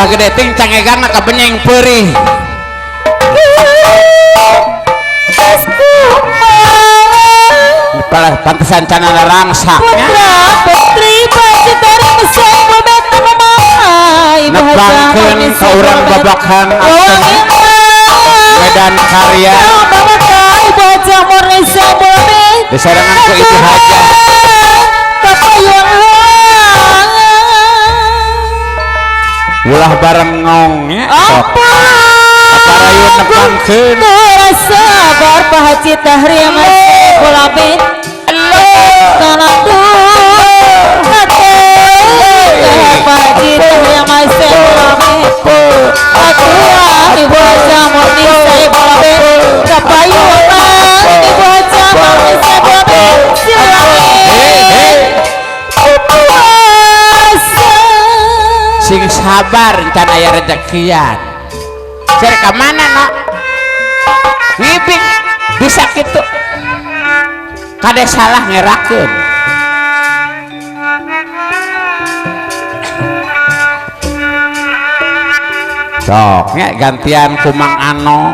ulah gede ting cangegan ka benyeng perih Palah pantesan canana rangsak putri pacitari mesai bobet mamai nebangkeun ka urang babakan Medan Karya baca Mornisa bobet disarangan ku Ibu Haja kapayun ulah bareng ngong ya apa aparayun nebangkeun sabar Pak Haji Tahri masih bolabit karena tuh Pak Haji Tahri masih bolabit aku Ibu Haja Murni saya bolabit kapayunan Ibu Haja Murni saya bolabit silakan sing sabar can aya rezekian cer ka mana no ngibing bisa gitu kade salah ngerakeun sok nya gantian ku Mang Ano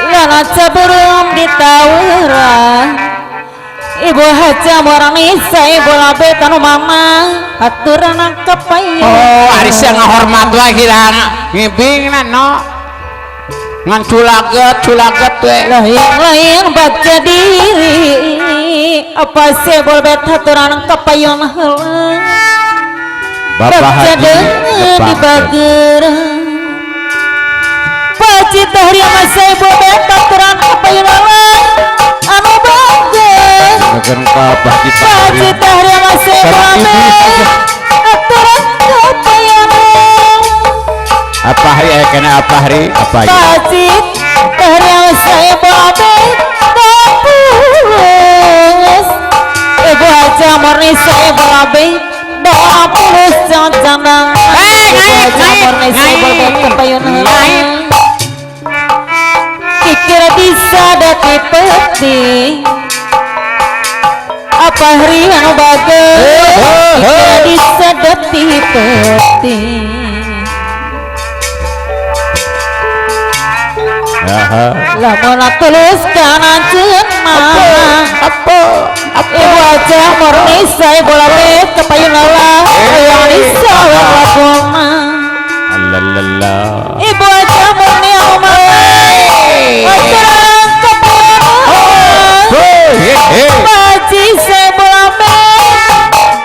lana sebelum ditawuran Ibu Haja Morani saya bola betanu mama aturan kapayun oh ari sia ngahormat lagi lah ngibingna no ngan culaget we lain baca diri apa sih bol bet aturan kapayun heula Bapak Haji di bager Paci Tahri masih bol bet aturan kapayun heula anu bager Bagen ka Paci Paci Tahri masih bol bet aturan kapayun apa hari kena apa hari apa ya Pacit Tahri saya babe dapus Ibu Haja Murni saya babe dapus jangan Ibu Haja Murni saya babe kepayun kikir bisa dati peti apa hari anu bagus kikir bisa dati peti lamun tulus kana cenah apa Ibu Haja Murni saya bola bet kapayun Allah yang disawat lakona Allah Ibu Haja Murni amai acara kapayun Paci saya bola bet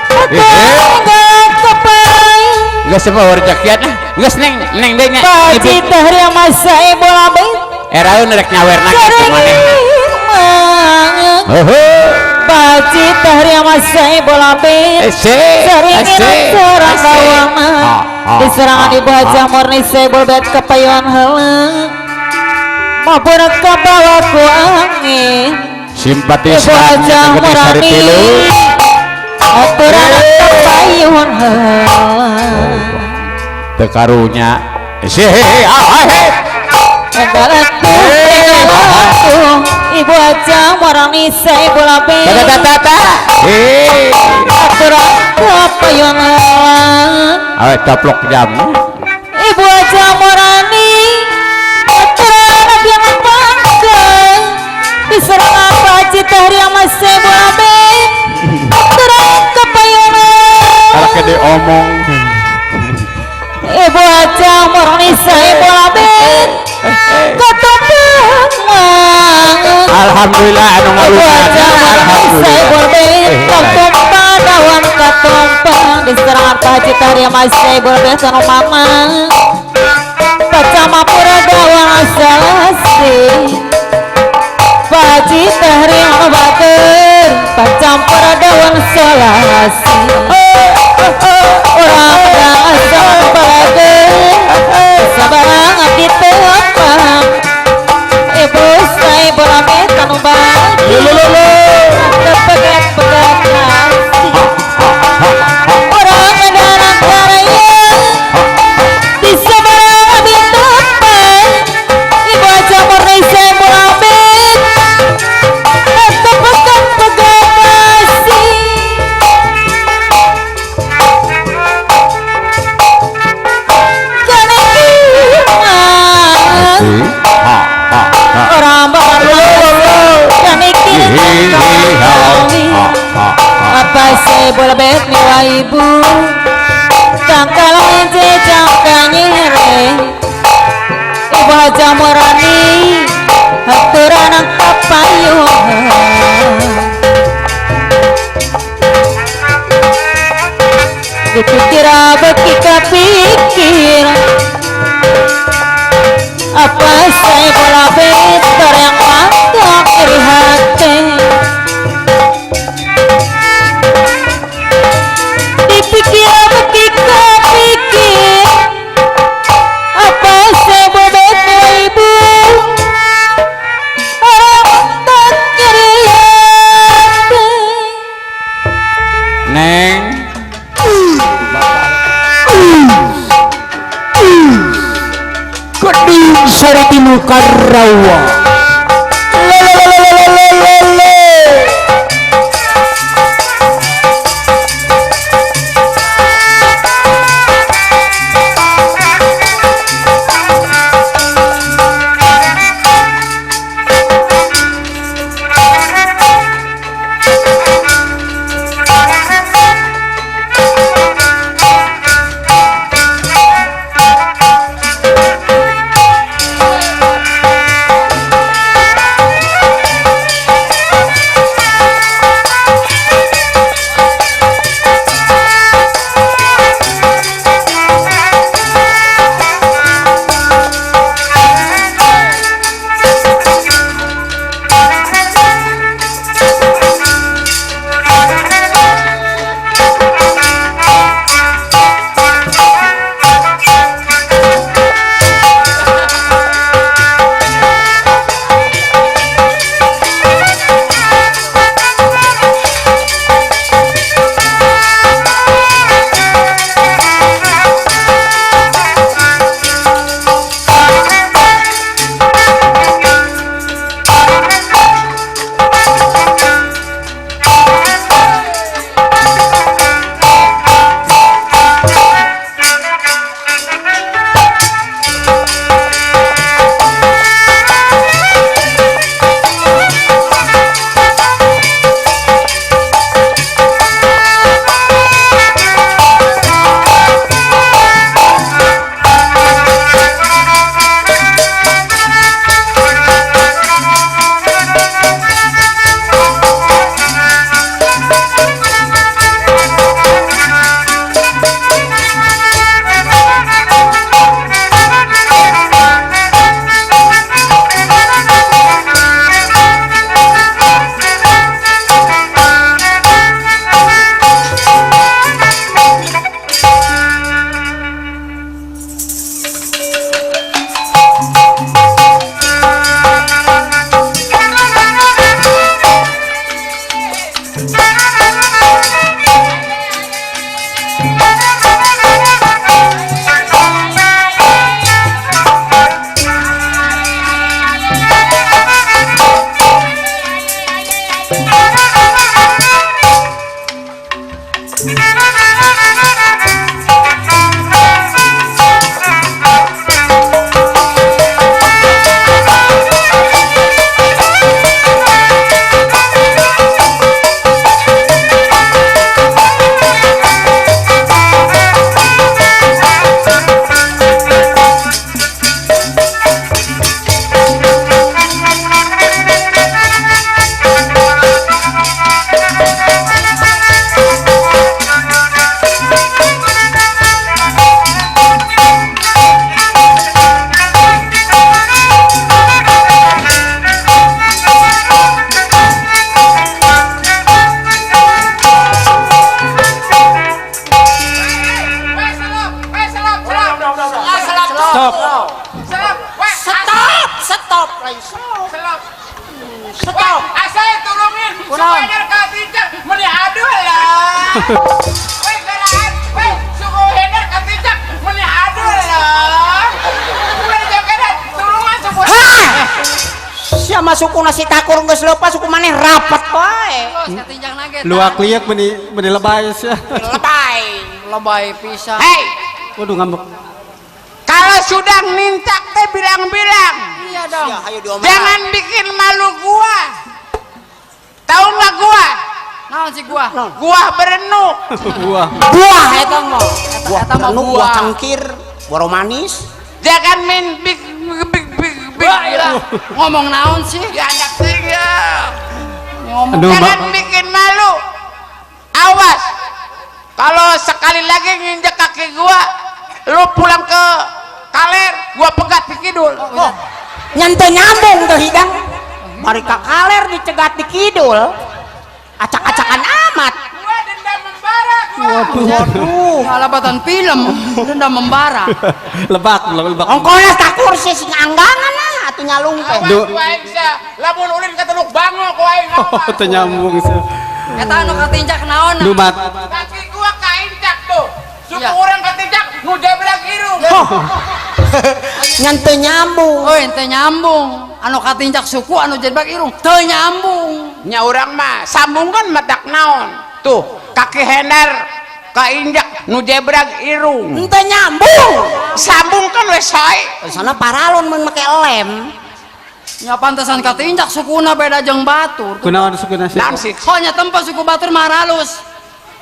kapayun geus semua rezekian geus neng deui nya Paci Tahri mas saya bola bet eraeun rek nyawerna kitu maneh Paci Tahri mas saya bola bet seringin serang kawana diserangan Ibu Haja Murni saya bola bet kapayun heula maupun kabawa ku angin simpatis Ibu Haja Murni aturan kapayun heula teu karunya Ibu Haja Murni saya bola bet aturan kapayun heula awe caplok jam Ibu Haja Murni aturan yang bangga diserangan Paci Tahri masih bola bet aturan kapayun kalau kede omong Ibu Haja Murni saya bola bet alhamdulillah anu ngalunakeun dawan katumpang diserangan Paci Tahri masih boleh anu mama pacama pura dawan asalasi Paci Tahri anu bager pacampur dawan salasi urang da asal bager sabarang abdi teu paham Ibu saya bola bet anu bager pegat-pegat nasi orang edaran karaya di sabarang abdi teu paham Ibu Haja Murni saya bola bet pegat-pegat nasi saya bolbet miwa ibu tangkal aja jangkanya re ibu aja morani aturan ang kapayungan dipikir beki kapikir apa saya bola better yang mantap iri hati dipikir beki kapikir apa saya bola better ibu orang mantap iri hati Neng Keding sari timu karawa Stop. Asal turungin. Supaya katinjak meni aduh lah. Weh gerak. Weh suku hendak katinjak meni aduh lah. Udah jogedan turungan suku. Siapa suku nasi takur geus leupas suku maneh rapat bae. Katinjak naget. Lu akliak meni lebay sih. Lebay Pisan. Hei, Waduh ngambek. kalau sudah nincak teh bilang-bilang. Iya dong. Jangan bikin malu gua. Tahu nggak gua? Naon si gua? Gua berenuk. Buah. Buah eta mah. Buah Eta mah perenuk, buah. buah cangkir, buah romanis. Jangan main big. Wah, iya. Ngomong naon sih? Ya anak tinggal. Ngomong Aduh, Jangan Mak. bikin malu. Awas. Kalau sekali lagi nginjek kaki gua, lu pulang ke kaler, gua pegat di kidul. Oh, nyante nyambung tuh hidang. Bari ka kaler dicegat di kidul. Acak-acakan amat. Gua dendam membara gua. Waduh. alabatan film, dendam membara. Lebak. Ongkona takur sih sing anggangan lah atuh nyalung teh. Awas gua aing sia. Lamun ulin ka Teluk Bango ku aing Oh, awas. teu nyambung sih. Eta anu katinjak naon? Numat. Kaki gua kaincak tuh. Suku Iya. orang ketinjak nu jebrak irung. Nyante nyambung. Oh, ente nyambung. Anu katinjak suku anu jebak irung, teu nyambung. Nya urang mah sambungkan matak naon. Tuh, kaki Hendar kainjak nu jebrak irung. Ente nyambung. Sambungkan we sae. Sana paralon mun make lem. Nya pantesan katinjak sukuna beda jeung batur. Kunaon sukuna sih? Naon sih? Hanya tempat suku batur mah halus.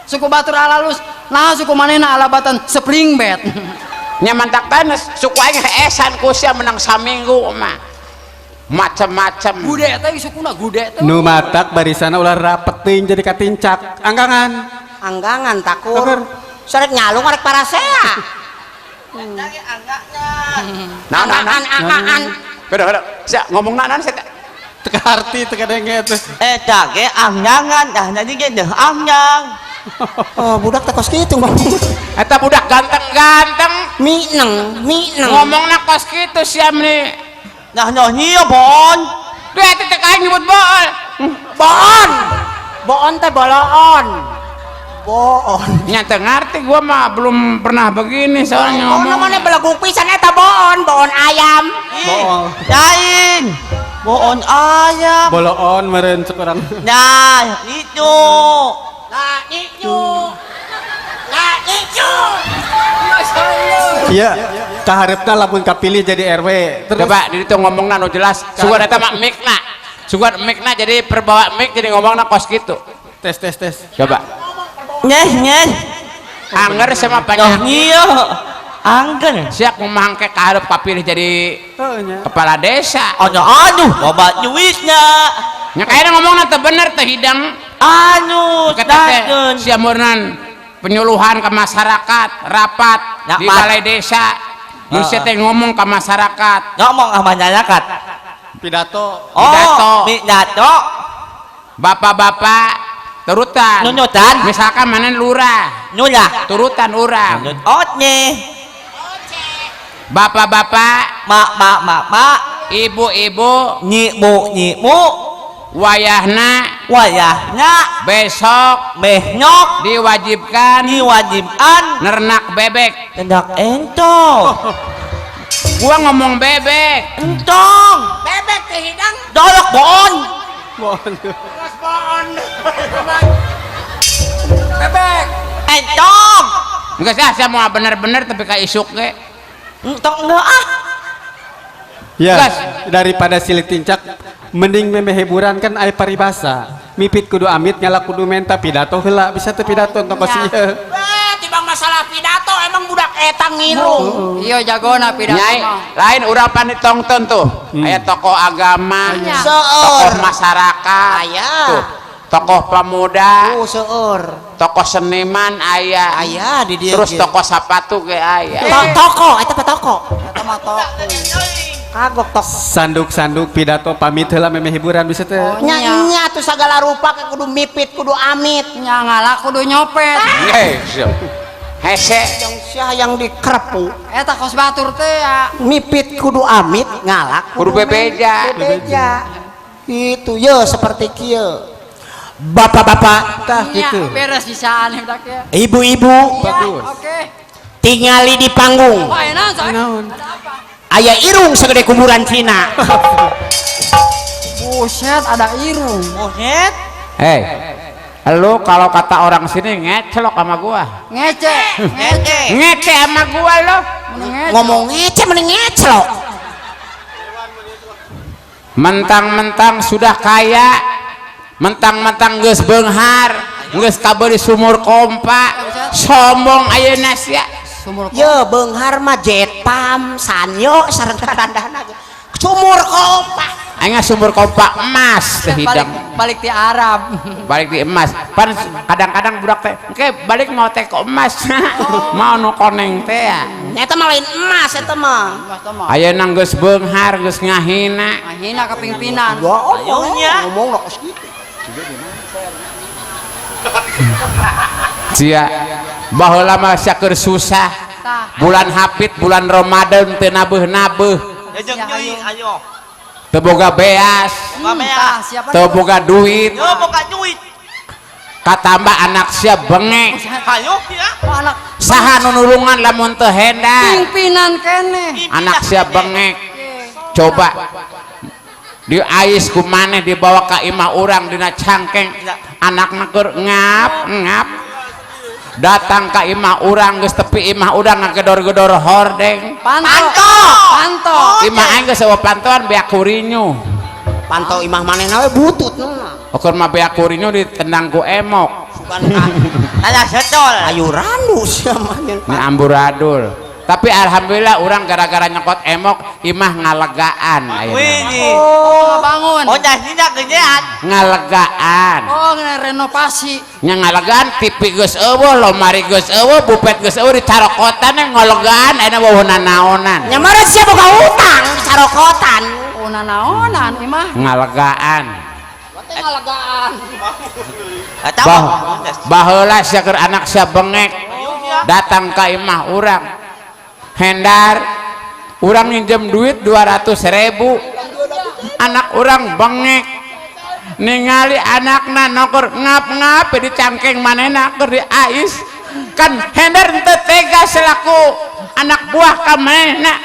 Suku batur halus. Nah suku manehna alabatan spring bed. Nya mantak tanes suku aing heesan ku sia menang saminggu mah. Macam-macam. Gude teh sukuna gude teh. Nu matak barisana ulah rapet teuing jadi katincak. Anggangan. Anggangan Takur. takur. Sarek nyalung arek parasea. Naon. Anggangan. Kada. Sia ngomong naon sia. Teka arti teka denge teh. Eta ge anggangan dah nanti ge deh anggang. Oh, budak teh kos kitu ngomong. Eta budak ganteng-ganteng. Mineng. Ngomongna kos kitu sia meni. Nah nyonya bon. Duh eta teh kaing nyebut bool. Boon. Boon teh boloon. Boon. Nya teu ngarti gua mah belum pernah begini soalnya Oh, ngomong. namanya belagu pisan eta boon, boon ayam. Boong. Lain. Boon ayam. Boloon meureun cek urang. Nah itu. Nah, itu. Nah, itu. Iya. Kaharepna lamun kapilih jadi RW. Terus Coba di ditu ngomongna nu jelas. Sugan eta mah mikna. Sugan mikna jadi perbawa mik jadi ngomongna kos kitu. tes. Coba. Nyeh. Anger sama Noh banyak. iya. Anggen. Siap memangke kaharep kapilih jadi Heuh nya. kepala desa. Aduh, loba duitnya. Nya kayaknya ngomongna teu bener teh hidang. Anu, Kata teh dagen. sia meureun penyuluhan ke masyarakat, rapat di Rapat. balai desa. Mun sia teh ngomong ke masyarakat. Ngomong sama masyarakat. Pidato. Oh, pidato. Bapak-bapak turutan. Nunutan. Misalkan mana lurah, Nulah. turutan urang. Nunut otnya. Bapak-bapak, Mak. ibu-ibu, Nyimu. wayahna Wayahna. besok Mehnok. diwajibkan Diwajibkan. nernak bebek. Tendak ento. Gua ngomong bebek. Entong. Bebek teh hidang. Dolok boon. Boon. Bebek. Entong. Enggak sih, saya mau bener-bener tapi kayak isuk ge. Entong enggak ah. Ya, Gas. daripada silik tincak mending meme hiburan kan aya paribasa. Mipit kudu amit nyala kudu menta pidato heula bisa teu pidato tong kos ieu. Tibang masalah pidato emang budak eta ngirung. Iya jagona pidato Nyai, mah. lain urang panitongton tuh. Aya tokoh agama, tokoh masyarakat, Aya. tuh, tokoh pemuda, Seueur. tokoh seniman aya. Aya di dieu. Terus tokoh sapatu ge aya. Toko, eta toko. Eta mah toko. Kagok tok. Sanduk-sanduk pidato pamit heula meme hiburan bisa teu. Nya tuh segala rupa ke kudu mipit, kudu amit. Nya ngalak kudu nyopet. Hese. Yang sia yang dikerepu. Eta kos batur teh ya. Mipit kudu amit, ngalak Kudu bebeja. bebeja. Itu ye seperti kieu. Bapak-bapak, tah Nya gitu. beres sisaan budak ya. Ibu-ibu, Bagus. Oke. tingali di panggung. Wah, enak say. Naon? Ada apa? Aya irung segede kuburan Cina. Buset, ada irung. Mohet. Hei. Lu kalau kata orang sini ngecelok sama gua. Ngece. Ngece sama gua lo. Ngece. Ngomong ngece mending ngecelok. Mentang-mentang sudah kaya, mentang-mentang geus beunghar, geus kabeuris sumur kompa sombong ayeuna sia Sumur Ye beunghar mah jet pam sanyo sareng randahna sumur kompa aing sumur kompa emas teh hidang balik di Arab. balik di emas pan kadang-kadang budak teh engke balik mau teh ke emas mau nu koneng teh ya eta mah lain emas eta mah Mas Tomo. ayeuna geus beunghar geus ngahina Hina kepimpinan. ayonya ngomong nak segitu sia baheula mah sia keur susah bulan hapit bulan Ramadan teu nabeuh-nabeuh Jajang nyui ayo. teu boga beas Tah, siapa teu boga duit Yo boga duit. katambah anak sia bengek Ayo ya. anak saha nu nulungan lamun teu hendar pimpinan kene. anak sia bengek coba di ais ku maneh dibawa ka imah urang dina cangkeng anakna keur ngap datang ka imah urang geus tepi imah urang ngagedor-gedor hordeng Panto. imah aing geus eueuh pantoan beak kurinyu pantau imah manehna we butut nuna ukur mah beak kurinyu ditendang ku emok Tanya setol. ayu randu sia mah ini amburadul tapi alhamdulillah urang gara-gara nyekot emok imah ngalegaan ayeuna Wih. Oh, bangun. Oh dah tidak kerjaan. ngalegaan Oh, renovasi. nya ngalegaan TV geus eueuh lomari geus eueuh bupet geus eueuh dicarokotan ngalegaan ayeuna weuhna naonan nya meureun sia boga utang di carokotan Oh, naonan imah. ngalegaan Ngalagaan. Eta bah mah. baheula sia keur anak sia bengek datang ka imah urang hendar urang minjem duit 200.000 anak urang bengek ningali anakna nokor ngap-ngap di cangkeng manehna keur di ais kan hendar teu tega selaku anak buah ka manehna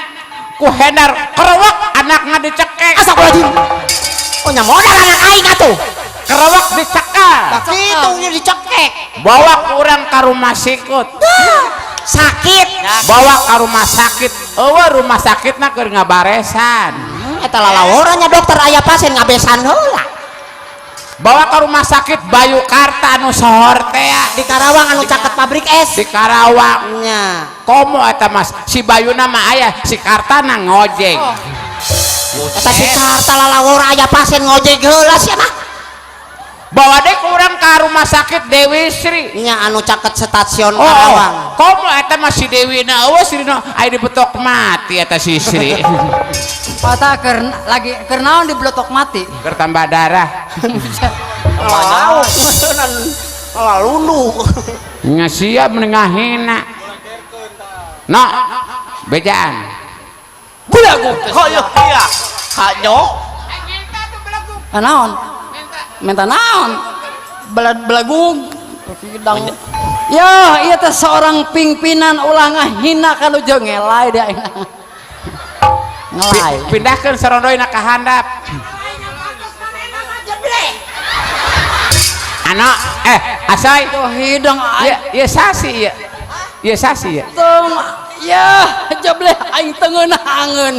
ku hendar kerewek anakna dicekek astagfirullahaladzim oh nya modal anak aing atuh kerewek dicekal kitu nya dicekek bawa ke urang ka rumah sikut sakit bawa ke rumah sakit rumah sakitna keur ngabaresan eta lalaworannya dokter aya pasien ngabesan heula bawa ke rumah sakit Bayu Karta anu sohor teh di Karawang anu caket pabrik es di Karawang nya komo eta mas si Bayuna mah aya si Kartana ngojek eta si Karta lalawora aya pasien ngojek heula sia mah bawa deh ke urang ka rumah sakit Dewi Sri nya anu caket stasiun Karawang komo eta mah si Dewi na eueuh si dina aya dibetok mati eta si Sri Pata lagi naon di blotok mati. keur tambah darah laut lalulu nya sia menengahina no bejaan Bulagu. Oh iya iya. Hanyo. Naon? Minta naon? Belagug. Hidang. Ya, ieu teh seorang pimpinan ulah ngahina ka nu jeung ngelai dia. Ngelai. pindahkeun sarondoina ka handap anak asoy Tuh hidang ya sasi ya sasi ya tung ya jebleh aing teu ngeunahangeun.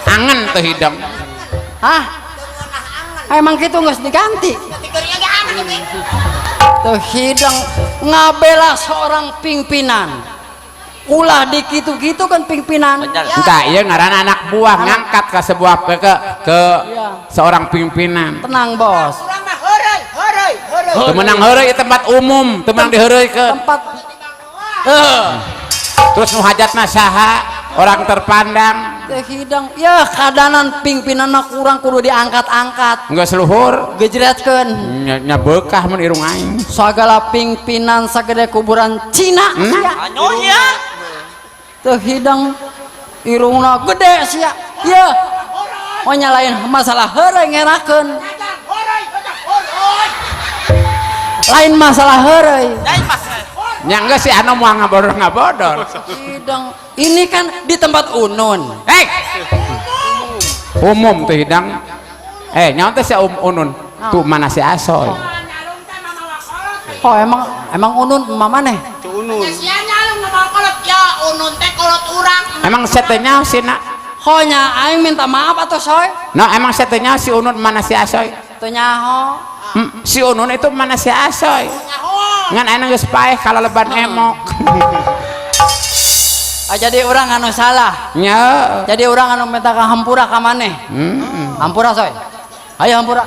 angen tuh hidung Hah? Emang kitu geus diganti. Tuh hidang ngabela seorang pimpinan. Ulah dikitu-kitu kan pimpinan. entah iya ngaran anak buah ngangkat ke sebuah ke seorang pimpinan Tenang bos. temenang heureuy tempat umum temenang diheureuikeun Tempat terus nu hajatna saha orang terpandang teh hidang ya kadanan pimpinanna kurang kudu diangkat-angkat geus luhur gejretkeun nya beukah mun irung aing sagala pimpinan sagede kuburan Cina Hanyo ya. teh hidang irungna gede sia ya oh nyalain masalah heureuy ngerakeun lain masalah heureuy Dai mas. nya geus si anu moal ngabodor hidang ini kan di tempat unun umum tuh hidang nyaon teh si unun tuh mana si asoy oh emang unun mamane emang setenya si nak oh nya aing minta maaf atuh soy no emang setenya si unun mana si asoy teu nyaho Si Unun itu mana si Asoy? Ngan ayeuna geus paeh kalau leban emok. Jadi orang anu salah. Nya. Jadi orang anu minta ka hampura ka maneh. Hampura soy. Ayo hampura.